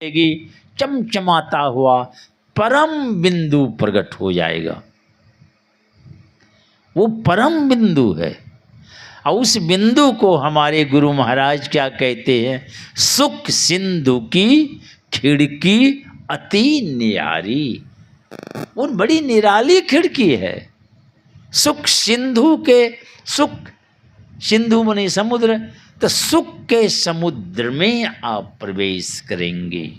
चमचमाता हुआ परम बिंदु प्रकट हो जाएगा। वो परम बिंदु है। और उस बिंदु को हमारे गुरु महाराज क्या कहते हैं? सुख सिंधु की खिड़की अति निरारी। वो बड़ी निराली खिड़की है। सुख सिंधु के, सुख सिंधु मने समुद्र, तो सुख के समुद्र में आप प्रवेश करेंगे।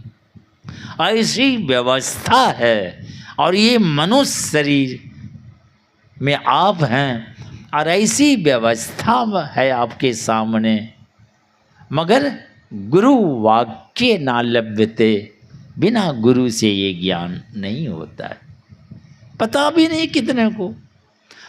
ऐसी व्यवस्था है। और ये मनुष्य शरीर में आप हैं और ऐसी व्यवस्था है आपके सामने, मगर गुरु वाक्य ना लभ्यते, बिना गुरु से ये ज्ञान नहीं होता है, पता भी नहीं कितने को।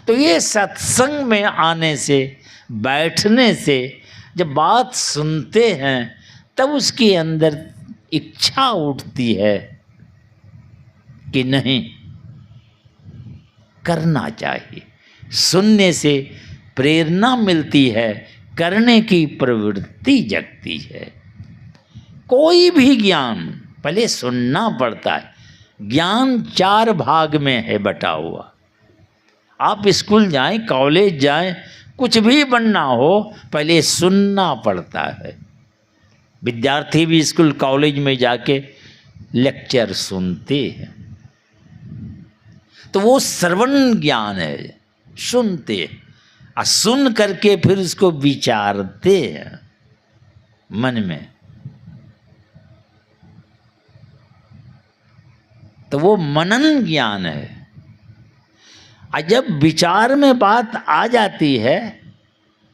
तो ये सत्संग में आने से, बैठने से, जब बात सुनते हैं तब उसके अंदर इच्छा उठती है कि नहीं, करना चाहिए। सुनने से प्रेरणा मिलती है, करने की प्रवृत्ति जगती है। कोई भी ज्ञान पहले सुनना पड़ता है। ज्ञान 4 भाग में है बटा हुआ। आप स्कूल जाएं, कॉलेज जाएं, कुछ भी बनना हो पहले सुनना पड़ता है। विद्यार्थी भी स्कूल कॉलेज में जाके लेक्चर सुनते हैं, तो वो श्रवण ज्ञान है, सुनते और सुन करके फिर उसको विचारते हैं मन में, तो वो मनन ज्ञान है। और जब विचार में बात आ जाती है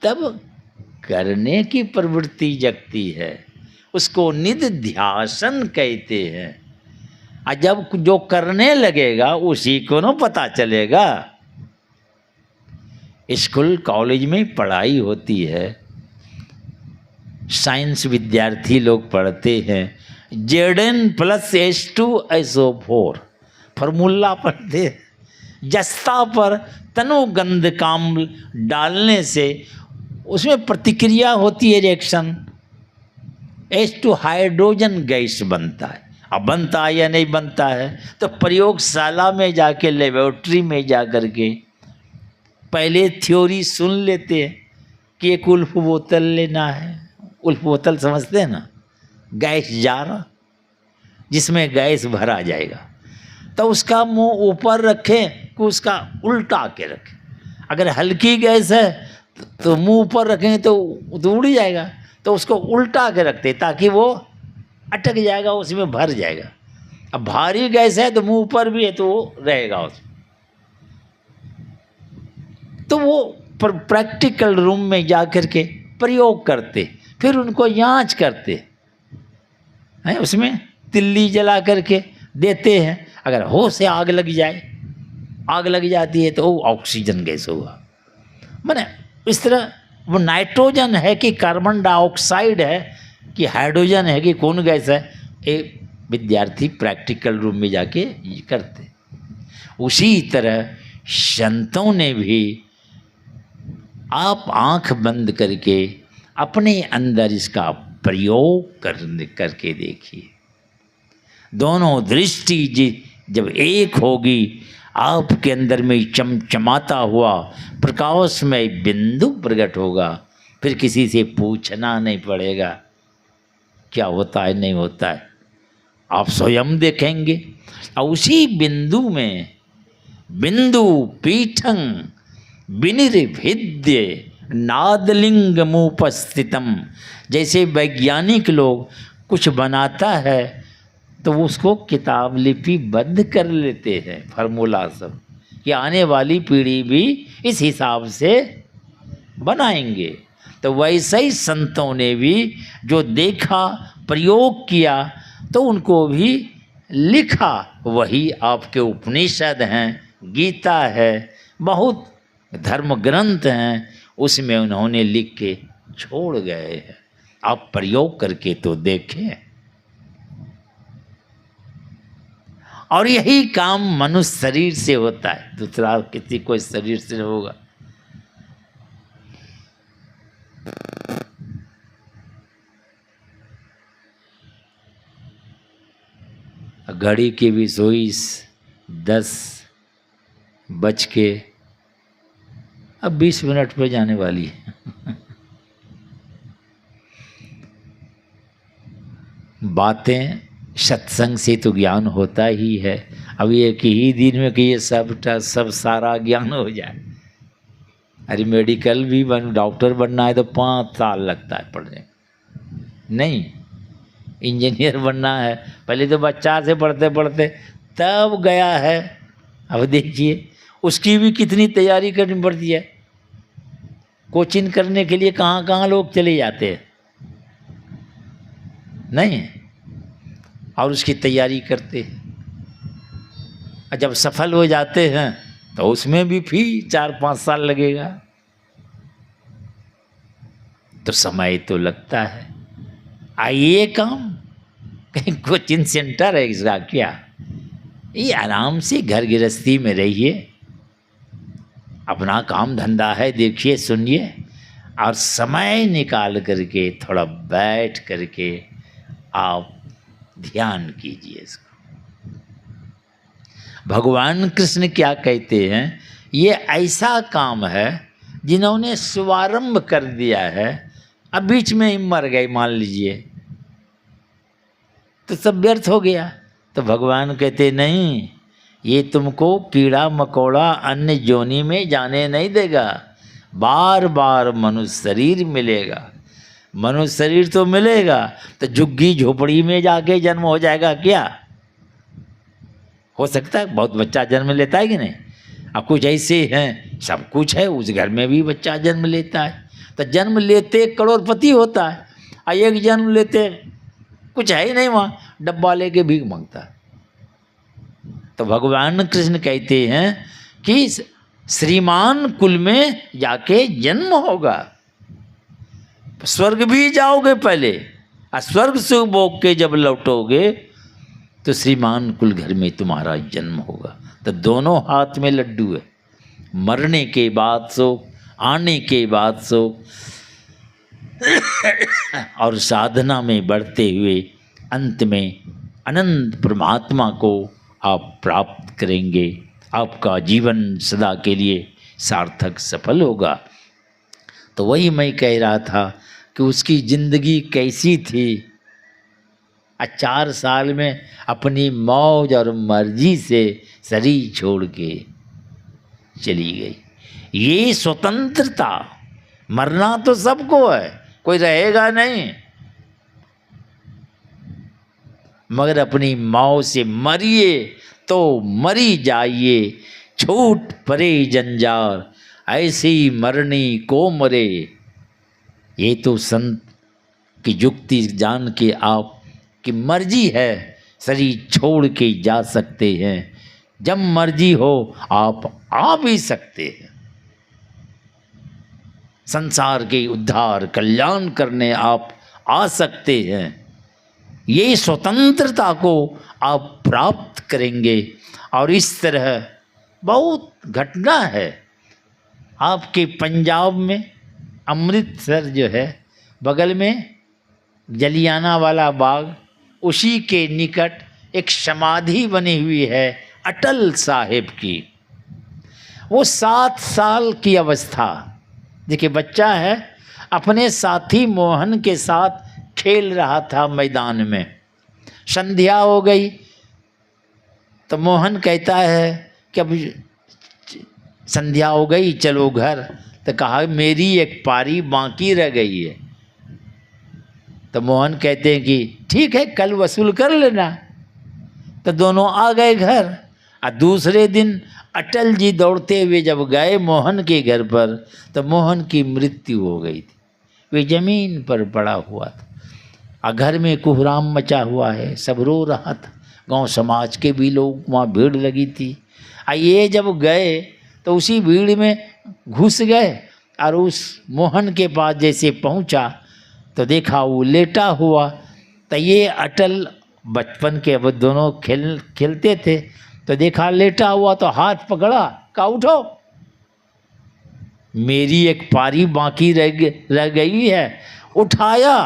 तब करने की प्रवृत्ति जगती है, उसको निधिध्यासन कहते हैं। और जब जो करने लगेगा उसी को ना पता चलेगा। स्कूल कॉलेज में पढ़ाई होती है, साइंस विद्यार्थी लोग पढ़ते हैं, Zn+H2SO4 फॉर्मूला पढ़ते हैं। जस्ता पर तनुगंध काम डालने से उसमें प्रतिक्रिया होती है, रिएक्शन, H2 हाइड्रोजन गैस बनता है। अब बनता है या नहीं बनता है तो प्रयोगशाला में जाके, लेबोरेटरी में जा कर के पहले थ्योरी सुन लेते हैं कि एक उल्फ बोतल लेना है। उल्फ बोतल समझते हैं ना, गैस जार जिसमें गैस भरा जाएगा, तो उसका मुंह ऊपर रखें कि उसका उल्टा के रखें। अगर हल्की गैस है तो मुंह ऊपर रखेंगे तो उड़ जाएगा, तो उसको उल्टा के रखते ताकि वो अटक जाएगा, उसमें भर जाएगा। अब भारी गैस है तो मुंह ऊपर भी है तो वो रहेगा उसमें। तो वो प्रैक्टिकल रूम में जा कर के प्रयोग करते, फिर उनको जांच करते हैं, उसमें तिल्ली जला करके देते हैं। अगर हो से आग लग जाए, आग लग जाती है तो वो ऑक्सीजन गैस होगा। माने इस तरह वो नाइट्रोजन है कि कार्बन डाइऑक्साइड है कि हाइड्रोजन है कि कौन गैस है, ये विद्यार्थी प्रैक्टिकल रूम में जाके करते। उसी तरह संतों ने भी आप आंख बंद करके अपने अंदर इसका प्रयोग करके देखिए। दोनों दृष्टि जब एक होगी, आपके अंदर में चमचमाता हुआ प्रकाशमय बिंदु प्रकट होगा। फिर किसी से पूछना नहीं पड़ेगा क्या होता है नहीं होता है, आप स्वयं देखेंगे। और उसी बिंदु में बिंदु पीठं विनिर्भिद्य नादलिंगमुपस्थितम, जैसे वैज्ञानिक लोग कुछ बनाता है तो उसको किताब लिपिबद्ध कर लेते हैं फार्मूला सब, कि आने वाली पीढ़ी भी इस हिसाब से बनाएंगे। तो वैसे ही संतों ने भी जो देखा, प्रयोग किया, तो उनको भी लिखा। वही आपके उपनिषद हैं, गीता है, बहुत धर्म ग्रंथ हैं, उसमें उन्होंने लिख के छोड़ गए हैं। आप प्रयोग करके तो देखें। और यही काम मनुष्य शरीर से होता है, दूसरा किसी कोई शरीर से नहीं होगा। घड़ी की भी सुई 10 बज के अब 20 मिनट पे जाने वाली है। बातें सत्संग से तो ज्ञान होता ही है। अब एक ही दिन में कि ये सब सारा ज्ञान हो जाए। अरे मेडिकल भी डॉक्टर बनना है तो 5 साल लगता है पढ़ने, नहीं इंजीनियर बनना है पहले तो बच्चा से पढ़ते पढ़ते तब गया है। अब देखिए उसकी भी कितनी तैयारी करनी पड़ती है। कोचिंग करने के लिए कहाँ कहाँ लोग चले जाते हैं, नहीं, और उसकी तैयारी करते हैं। और जब सफल हो जाते हैं तो उसमें भी फिर 4-5 साल लगेगा। तो समय तो लगता है। आइए काम कहीं कोचिंग सेंटर है इसका क्या? ये आराम से घर गृहस्थी में रहिए, अपना काम धंधा है, देखिए सुनिए, और समय निकाल करके थोड़ा बैठ करके आप ध्यान कीजिए इसको। भगवान कृष्ण क्या कहते हैं? ये ऐसा काम है जिन्होंने शुभारंभ कर दिया है, अब बीच में ही मर गए मान लीजिए, तो सब व्यर्थ हो गया। तो भगवान कहते नहीं, ये तुमको कीड़ा मकोड़ा अन्य जोनी में जाने नहीं देगा, बार बार मनुष्य शरीर मिलेगा। मनुष्य शरीर तो मिलेगा तो झुग्गी झोपड़ी में जाके जन्म हो जाएगा क्या? हो सकता है, बहुत बच्चा जन्म लेता है कि नहीं? अब कुछ ऐसे हैं सब कुछ है, उस घर में भी बच्चा जन्म लेता है, तो जन्म लेते करोड़पति होता है, और एक जन्म लेते कुछ है ही नहीं, वहाँ डब्बा लेके भीख मांगता है। तो भगवान कृष्ण कहते हैं कि श्रीमान कुल में जाके जन्म होगा, स्वर्ग भी जाओगे पहले, और स्वर्ग से भोग के जब लौटोगे तो श्रीमान कुल घर में तुम्हारा जन्म होगा। तो दोनों हाथ में लड्डू है, मरने के बाद सो, आने के बाद सो, और साधना में बढ़ते हुए अंत में अनंत परमात्मा को आप प्राप्त करेंगे। आपका जीवन सदा के लिए सार्थक सफल होगा। तो वही मैं कह रहा था कि उसकी ज़िंदगी कैसी थी। 4 साल में अपनी मौज और मर्जी से शरीर छोड़ के चली गई। ये स्वतंत्रता, मरना तो सबको है, कोई रहेगा नहीं, मगर अपनी मौज से मरिए तो मरी जाइए, छूट परे जंजार, ऐसी मरनी को मरे। ये तो संत की युक्ति जान के आप की मर्जी है, शरीर छोड़ के जा सकते हैं, जब मर्जी हो आप आ भी सकते हैं। संसार के उद्धार कल्याण करने आप आ सकते हैं। ये स्वतंत्रता को आप प्राप्त करेंगे। और इस तरह बहुत घटना है आपके पंजाब में, अमृतसर जो है बगल में जलियाना वाला बाग, उसी के निकट एक समाधि बनी हुई है अटल साहेब की। वो 7 साल की अवस्था, देखिए बच्चा है, अपने साथी मोहन के साथ खेल रहा था मैदान में। संध्या हो गई तो मोहन कहता है कि अब संध्या हो गई चलो घर। तो कहा मेरी एक पारी बाकी रह गई है। तो मोहन कहते हैं कि ठीक है कल वसूल कर लेना। तो दोनों आ गए घर। और दूसरे दिन अटल जी दौड़ते हुए जब गए मोहन के घर पर, तो मोहन की मृत्यु हो गई थी, वे जमीन पर पड़ा हुआ था। और घर में कोहराम मचा हुआ है, सब रो रहा था, गांव समाज के भी लोग, वहाँ भीड़ लगी थी। और ये जब गए तो उसी भीड़ में घुस गए और उस मोहन के पास जैसे पहुँचा तो देखा वो लेटा हुआ। तो ये अटल बचपन के, अब दोनों खेलते थे, तो देखा लेटा हुआ तो हाथ पकड़ा, कहा उठो, मेरी एक पारी बाकी रह गई है। उठाया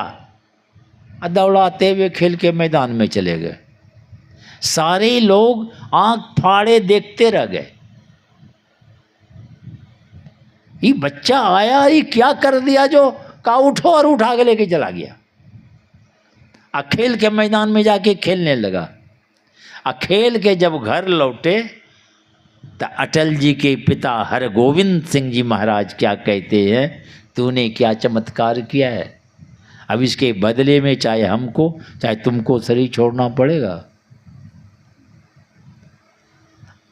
और दौड़ाते हुए खेल के मैदान में चले गए। सारे लोग आंख फाड़े देखते रह गए। ये बच्चा आया, ये क्या कर दिया जो का उठो, और उठा के लेके चला गया। खेल के मैदान में जाके खेलने लगा। खेल के जब घर लौटे तो अटल जी के पिता हरगोविंद सिंह जी महाराज क्या कहते हैं, तूने क्या चमत्कार किया है, अब इसके बदले में चाहे हमको चाहे तुमको शरीर छोड़ना पड़ेगा।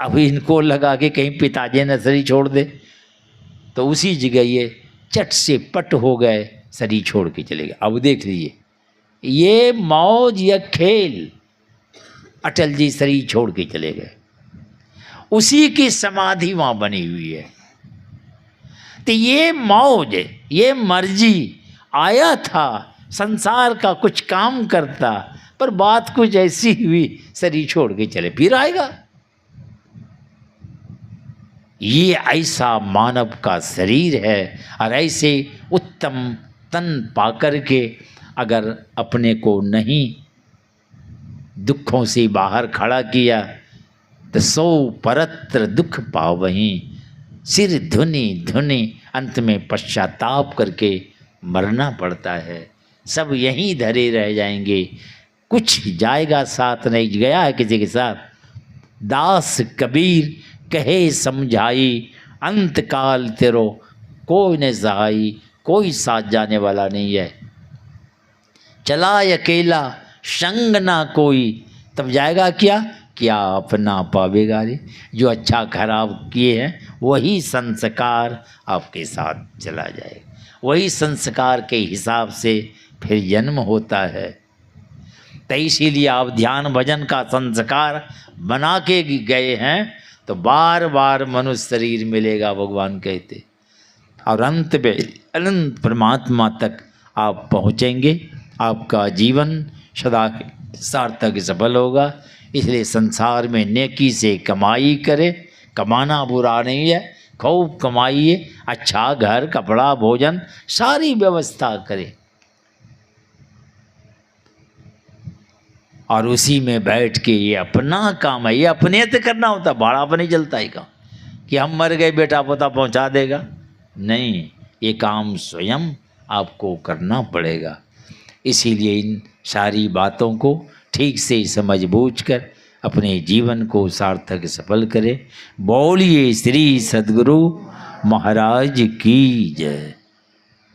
अब इनको लगा कि कहीं पिताजी ने शरीर छोड़ दे, तो उसी जगह ये चट से पट हो गए, शरीर छोड़ के चले गए। अब देख लीजिए, ये मौज या खेल, अटल जी शरीर छोड़ के चले गए, उसी की समाधि वहाँ बनी हुई है। तो ये मौज, ये मर्जी, आया था संसार का कुछ काम करता, पर बात कुछ ऐसी हुई, शरीर छोड़ के चले, फिर आएगा। ये ऐसा मानव का शरीर है, और ऐसे उत्तम तन पाकर के अगर अपने को नहीं दुखों से बाहर खड़ा किया तो सो परत्र दुख पावहीं, सिर धुनी धुनी, अंत में पश्चाताप करके मरना पड़ता है। सब यहीं धरे रह जाएंगे, कुछ जाएगा साथ नहीं गया है किसी के साथ। दास कबीर कहे समझाई, अंत काल तेरो कोई न सहाई, कोई साथ जाने वाला नहीं है। चला अकेला संग ना कोई, तब जाएगा क्या, क्या अपना पावेगा रे। जो अच्छा खराब किए हैं वही संस्कार आपके साथ चला जाएगा, वही संस्कार के हिसाब से फिर जन्म होता है। तो इसीलिए आप ध्यान भजन का संस्कार बना के गए हैं तो बार बार मनुष्य शरीर मिलेगा, भगवान कहते, और अंत में अनंत परमात्मा तक आप पहुँचेंगे। आपका जीवन सदा सार्थक सफल होगा। इसलिए संसार में नेकी से कमाई करे, कमाना बुरा नहीं है, खूब कमाइए, अच्छा घर कपड़ा भोजन सारी व्यवस्था करें, और उसी में बैठ के ये अपना काम है, ये अपने तो करना होता, भाड़ा पर नहीं चलता है काम कि हम मर गए बेटा पोता पहुंचा देगा, नहीं, ये काम स्वयं आपको करना पड़ेगा। इसीलिए इन सारी बातों को ठीक से समझ बूझ कर अपने जीवन को सार्थक सफल करें। बोलिए श्री सद्गुरु महाराज की जय।